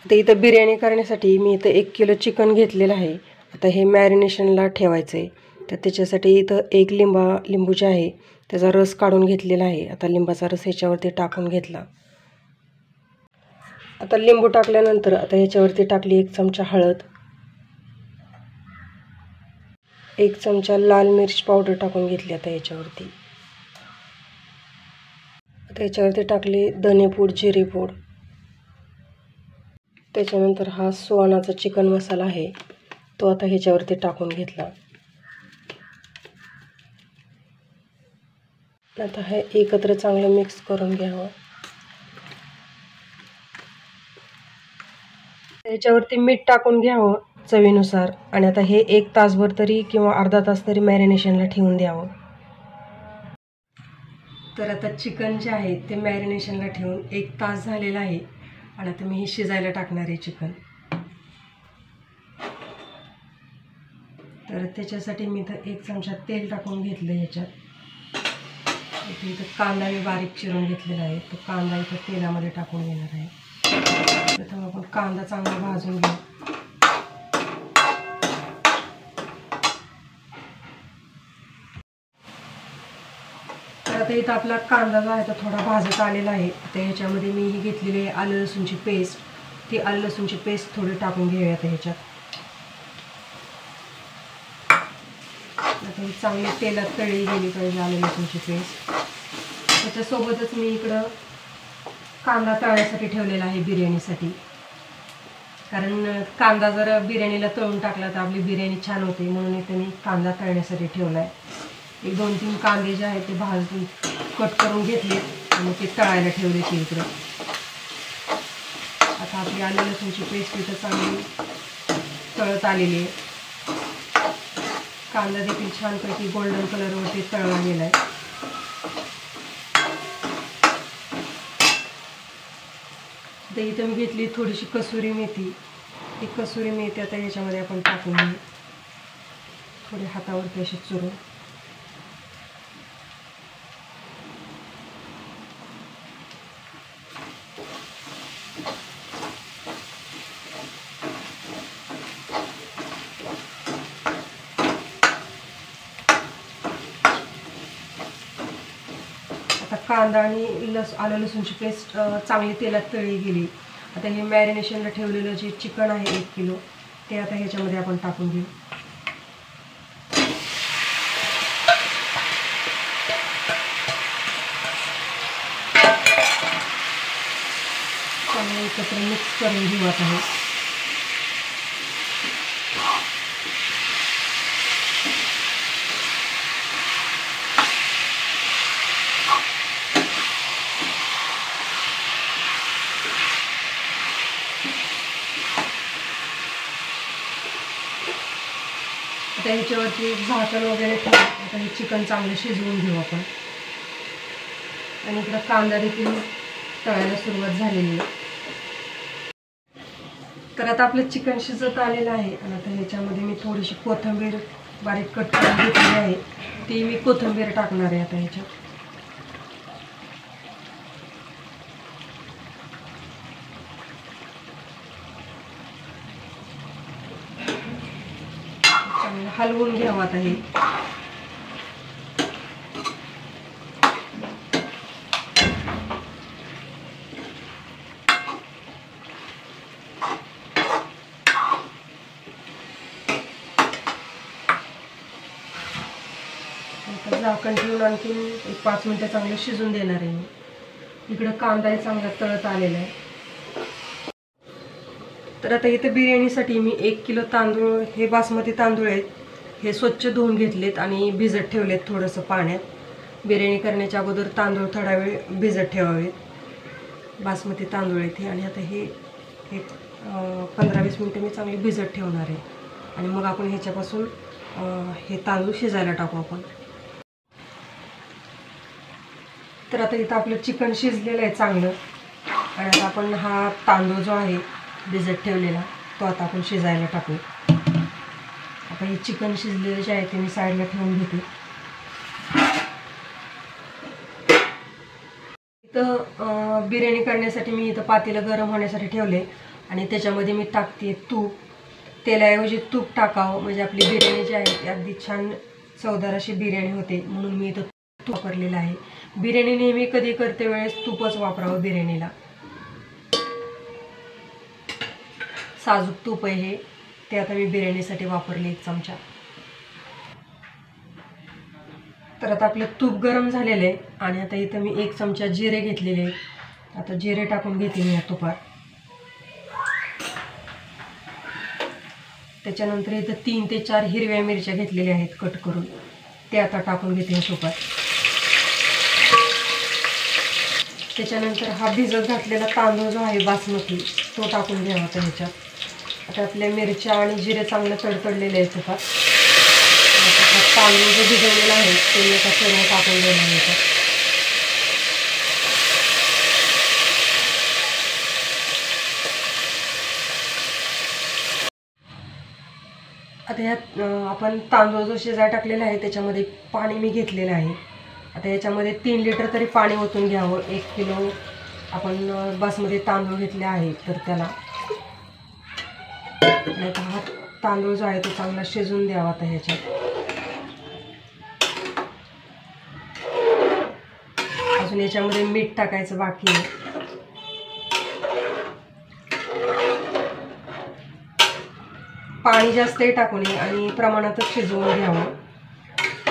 आता इथं बिर्याणी करण्यासाठी मी इथं 1 किलो चिकन घेतलेलं आहे। आता हे मॅरिनेशनला ठेवायचं आहे, तर त्याच्यासाठी इथं 1 लिंबू जे आहे त्याचा रस काढून घेतलेला आहे। आता लिंबाचा रस ह्याच्यावरती टाकून घेतला। आता लिंबू टाकल्यानंतर आता ह्याच्यावरती टाकली 1 चमचा हळद, 1 चमचा लाल मिर्च पावडर टाकून घेतली। आता ह्याच्यावरती टाकली धनेपूड, जिरेपूड, त्याच्यानंतर हा सुहानाचा चिकन मसाला आहे तो आता ह्याच्यावरती टाकून घेतला। आता हे एकत्र चांगलं मिक्स करून घ्यावं। त्याच्यावरती मीठ टाकून घ्यावं चवीनुसार आणि आता हे 1 तासभर तरी किंवा अर्धा तास तरी मॅरिनेशनला ठेवून द्यावं। तर आता चिकन जे आहे ते मॅरिनेशनला ठेवून 1 तास झालेला आहे आणि आता मी हे शिजायला टाकणार आहे चिकन। तर त्याच्यासाठी मी इथं 1 चमचा तेल टाकून घेतलं। ह्याच्यात इथं कांदा मी बारीक चिरून घेतलेला आहे, तो कांदा इथं तेलामध्ये टाकून घेणार आहे। प्रथम आपण कांदा चांगला भाजून घेऊ। तर आता इथं आपला कांदा जो आहे तो थोडा भाजत आलेला आहे। तर ह्याच्यामध्ये मी ही घेतलेली आहे आलं लसूणची पेस्ट, ती आलं लसूणची पेस्ट थोडी टाकून घेऊया। आता ह्याच्यात आता ही चांगली तेलात तळली गेली पाहिजे आलं लसूणची पेस्ट। त्याच्यासोबतच मी इकडं कांदा तळण्यासाठी ठेवलेला आहे बिर्याणीसाठी, कारण कांदा जर बिर्याणीला तळून टाकला तर आपली बिर्याणी छान होते, म्हणून इथे मी कांदा तळण्यासाठी ठेवला आहे। 1-2-3 कांदे जे आहेत ते भाजून कट करून घेतले आणि ते तळायला ठेवले ते इकडं। आता आपली आलं लसूणची पेस्ट इथं चांगली तळत आलेली आहे। कांदा देखील छानपैकी गोल्डन कलरवरती तळला गेला आहे। आता इथं मी घेतली थोडीशी कसुरी मेथी, ती कसुरी मेथी आता ह्याच्यामध्ये आपण टाकून घेऊ, थोडी हातावरती अशी चुरून। आता कांदा आणि आलं लसूणची पेस्ट चांगली तेलात तळली गेली। आता हे मॅरिनेशनला ठेवलेलं जे चिकन आहे 1 किलो ते आता ह्याच्यामध्ये आपण टाकून घेऊ। चांगलं एकत्र मिक्स करून घेऊ। आता हे आता ह्याच्यावरती झाकण वगैरे ठेवून आता हे चिकन चांगलं शिजवून घेऊ आपण। आणि इकडं कांदा देखील तळायला सुरुवात झालेली आहे। तर आता आपलं चिकन शिजत आलेलं आहे आणि आता ह्याच्यामध्ये मी थोडीशी कोथिंबीर बारीक कट करून घेतलेली आहे, ती मी कोथिंबीर टाकणार आहे आता ह्याच्यात। चांगलं हलवून घ्यावं आता हे। झाकण ठेवून आणखी 5 मिनिटं चांगलं शिजून देणार आहे मी। इकडं कांदाही चांगला तळत आलेला आहे। तर आता इथे बिर्याणीसाठी मी 1 किलो तांदूळ, हे बासमती तांदूळ आहेत, हे स्वच्छ धुवून घेतलेत आणि भिजत ठेवलेत थोडंसं पाण्यात। बिर्याणी करण्याच्या अगोदर तांदूळ थोडा वेळ भिजत ठेवावेत। बासमती तांदूळ आहेत हे आणि आता हे 15-20 मिनिटं मी चांगली भिजत ठेवणार आहे आणि मग आपण ह्याच्यापासून हे तांदूळ शिजायला टाकू आपण। तर आता इथं आपलं चिकन शिजलेलं आहे चांगलं आणि आता आपण हा तांदूळ जो आहे भिजत ठेवलेला तो आता आपण शिजायला टाकू। आता हे चिकन शिजलेलं जे आहे ते मी साईडला ठेवून घेते। इथं बिर्याणी करण्यासाठी मी इथं पातेलं गरम होण्यासाठी ठेवले आणि त्याच्यामध्ये मी टाकते तूप. तेलाऐवजी तूप टाकावं म्हणजे आपली बिर्याणी जी आहे ती अगदी छान चवदार अशी बिर्याणी होते, म्हणून मी इथं तूप वापरलेलं आहे. बिर्याणी नेहमी कधी करते वेळेस तूपच वापरावं बिर्याणीला. साजूक तूप आहे हे, ते आता मी बिर्याणीसाठी वापरले 1 चमचा. तर आता आपलं तूप गरम झालेलं आहे आणि आता इथं मी 1 चमचा जिरे घेतलेले. आता जिरे टाकून घेते मी या तुपात. त्याच्यानंतर इथं 3 ते 4 हिरव्या मिरच्या घेतलेल्या आहेत कट करून, ते आता टाकून घेते तुपात. त्याच्यानंतर हा भिजत घातलेला तांदूळ जो आहे बासमती तो टाकून घ्यावा आता ह्याच्यात. आता आपल्या मिरच्या आणि जिरे चांगलं तडतडलेले आहेत तुपात. तांदूळ जो भिजवलेला आहे ते आता सर्व टाकून देणार ह्याच्यात. आता ह्यात आपण तांदूळ जो शिजायला टाकलेला आहे त्याच्यामध्ये पाणी मी घेतलेलं आहे. आता याच्यामध्ये 3 लिटर तरी पाणी ओतून घ्यावं. 1 किलो आपण बासमती तांदूळ घेतले आहे तर त्याला. आणि आता हा तांदूळ जो आहे तो चांगला शिजवून द्यावा आता ह्याच्यात. अजून याच्यामध्ये मीठ टाकायचं बाकी आहे. पाणी जास्तही टाकू नये आणि प्रमाणातच शिजवून घ्यावं.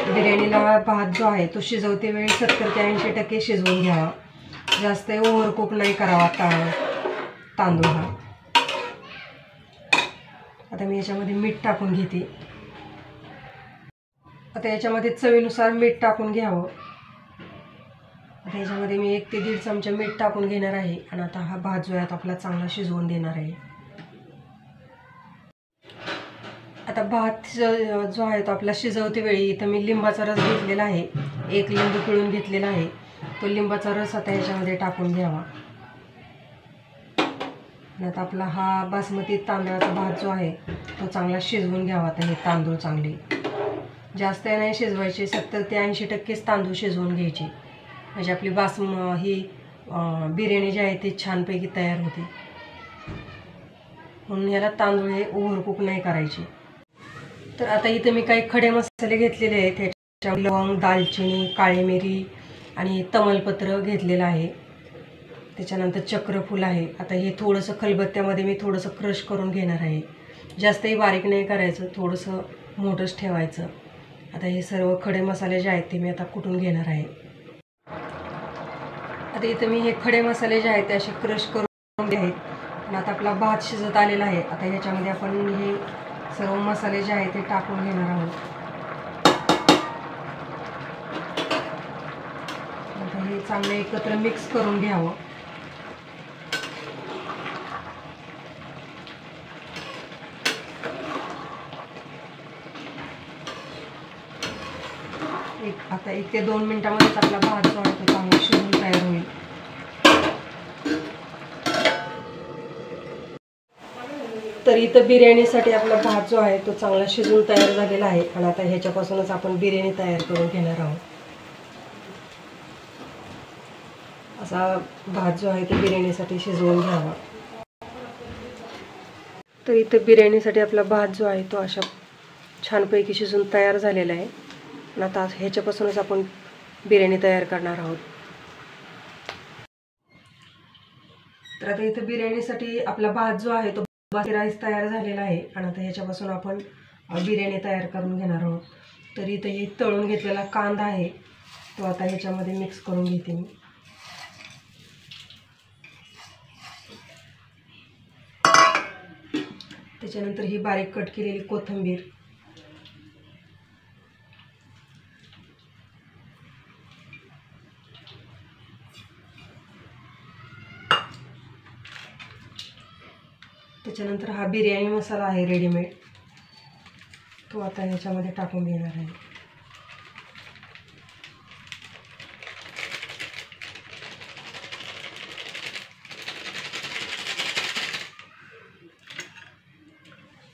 बिर्याणीला भात जो आहे तो शिजवते वेळी 70 ते 80% शिजवून घ्यावा. जास्त ओव्हरकुक नाही करावा तांदूळ हा. आता मी याच्यामध्ये मीठ टाकून घेते. आता याच्यामध्ये चवीनुसार मीठ टाकून घ्यावं. आता याच्यामध्ये मी 1 ते 1.5 चमचा मीठ टाकून घेणार आहे आणि आता हा भात जो आहे तो आपला चांगला शिजवून देणार आहे. आता भात जो आहे तो आपला शिजवते वेळी इथं मी लिंबाचा रस घेतलेला आहे. 1 लिंबू पिळून घेतलेला आहे. तो लिंबाचा रस आता याच्यामध्ये टाकून घ्यावा. आणि आता आपला हा बासमती तांदळाचा भात जो आहे तो चांगला शिजवून घ्यावा. आता हे तांदूळ चांगले जास्त नाही शिजवायचे, 70 ते 80%च तांदूळ शिजवून घ्यायचे म्हणजे आपली ही बिर्याणी जी आहे ती छानपैकी तयार होते. म्हणून याला तांदूळ हे ओव्हरकुक नाही करायचे. तर आता इथे मी काही खडे मसाले घेतलेले आहेत. त्याच्यामध्ये लवंग, दालचिनी, काळी मिरी आणि तमालपत्र घेतलेलं आहे. त्याच्यानंतर चक्रफूल आहे. आता हे थोडंसं खलबत्त्यामध्ये मी थोडंसं क्रश करून घेणार आहे. जास्तही बारीक नाही करायचं, थोडंसं मोठंच ठेवायचं. आता हे सर्व खडे मसाले जे आहेत ते मी आता कुटून घेणार आहे. आता इथं मी हे खडे मसाले जे आहेत ते असे क्रश करून घेत आहेत. आणि आता आपला भात शिजत आलेला आहे. आता ह्याच्यामध्ये आपण हे सर्व मसाले जे आहेत ते टाकून घेणार आहोत. आता हे चांगलं एकत्र मिक्स करून घ्यावं. आता 1 ते 2 मिनिटांमध्येच आपला भात जो आहे तो चांगला शिजून तयार होईल. तर इथं बिर्याणीसाठी आपला भात जो आहे तो चांगला शिजून तयार झालेला आहे आणि आता ह्याच्यापासूनच आपण बिर्याणी तयार करून घेणार आहोत. असा भात जो आहे तो बिर्याणीसाठी शिजवून घ्यावा. तर इथं बिर्याणीसाठी आपला भात जो आहे तो अशा छानपैकी शिजून तयार झालेला आहे आणि आता ह्याच्यापासूनच आपण बिर्याणी तयार करणार आहोत. तर आता इथं बिर्याणीसाठी आपला भात जो आहे तो बासमती राईस तयार झालेला आहे आणि आता ह्याच्यापासून आपण बिर्याणी तयार करून घेणार आहोत. तर इथं हे तळून घेतलेला कांदा आहे तो आता ह्याच्यामध्ये मिक्स करून घेते मी. त्याच्यानंतर ही बारीक कट केलेली कोथिंबीर, त्याच्यानंतर हा बिर्याणी मसाला आहे रेडीमेड तो आता ह्याच्यामध्ये टाकून घेणार आहे.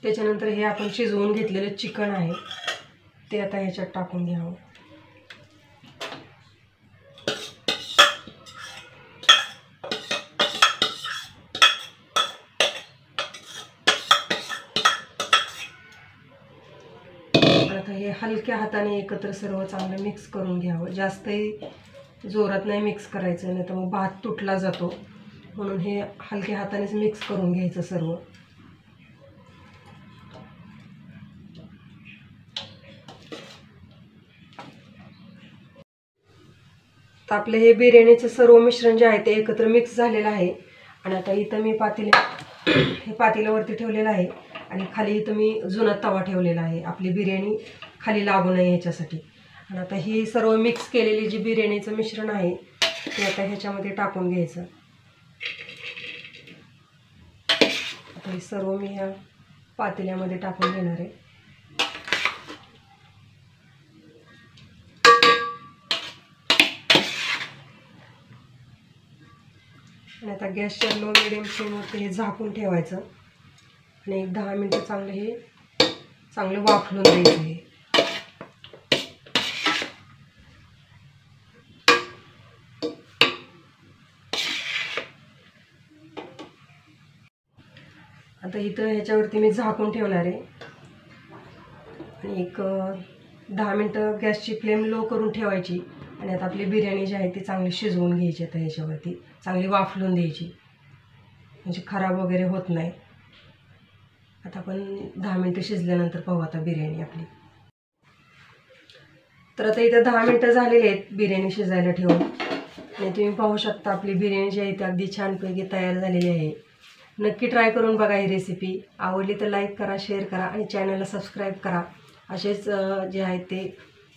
त्याच्यानंतर हे आपण शिजवून घेतलेलं चिकन आहे ते आता ह्याच्यात टाकून घ्यावं. आता हे हलक्या हाताने एकत्र सर्व चांगलं मिक्स करून घ्यावं. जास्तही जोरात नाही मिक्स करायचं, नाही तर मग भात तुटला जातो. म्हणून हे हलक्या हातानेच मिक्स करून घ्यायचं सर्व. तर आपलं हे बिर्याणीचं सर्व मिश्रण जे आहे ते एकत्र मिक्स झालेलं आहे. आणि आता इथं मी हे पातेल्यावरती ठेवलेलं आहे आणि खाली इथं मी जुना तवा ठेवलेला आहे, आपली बिर्याणी खाली लागू नये ह्याच्यासाठी. आणि आता ही सर्व मिक्स केलेली जी बिर्याणीचं मिश्रण आहे ते आता ह्याच्यामध्ये टाकून घ्यायचं. आता हे सर्व मी ह्या पातेल्यामध्ये टाकून घेणार आहे. आणि आता गॅसच्या लो मिडियम फ्लेमवरती हे झाकून ठेवायचं आणि एक 10 मिनटं चांगलं वाफलून द्यायचं. हे आता इथं ह्याच्यावरती मी झाकून ठेवणार आहे आणि एक 10 मिनटं गॅसची फ्लेम लो करून ठेवायची. आणि आता आपली बिर्याणी जी आहे ती चांगली शिजवून घ्यायची. आता ह्याच्यावरती चांगली वाफलून द्यायची, म्हणजे खराब वगैरे होत नाही. आता आपण 10 मिनटं शिजल्यानंतर पाहू आता बिर्याणी आपली. तर आता इथं 10 मिनटं झालेली आहेत बिर्याणी शिजायला ठेवून. आणि तुम्ही पाहू शकता आपली बिर्याणी जी आहे ती अगदी छानपैकी तयार झालेली आहे. नक्की ट्राय करून बघा ही रेसिपी. आवडली तर लाईक करा, शेअर करा आणि चॅनलला सबस्क्राईब करा. असेच जे आहेत ते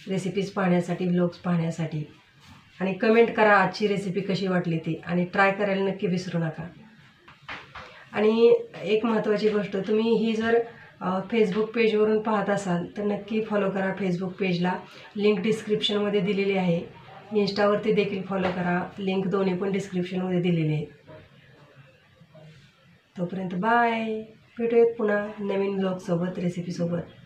रेसिपीज पाहण्यासाठी, व्लॉग्स पाहण्यासाठी. आणि कमेंट करा आजची रेसिपी कशी वाटली ती, आणि ट्राय करायला नक्की विसरू नका. आणि एक महत्त्वाची गोष्ट, तुम्ही ही जर फेसबुक पेजवरून पाहत असाल तर नक्की फॉलो करा फेसबुक पेजला. लिंक डिस्क्रिप्शनमध्ये दिलेली आहे. इंस्टावरती देखील फॉलो करा, लिंक दोन्ही पण डिस्क्रिप्शनमध्ये दिलेली आहे. तोपर्यंत बाय. भेटूयात पुन्हा नवीन ब्लॉगसोबत, रेसिपीसोबत.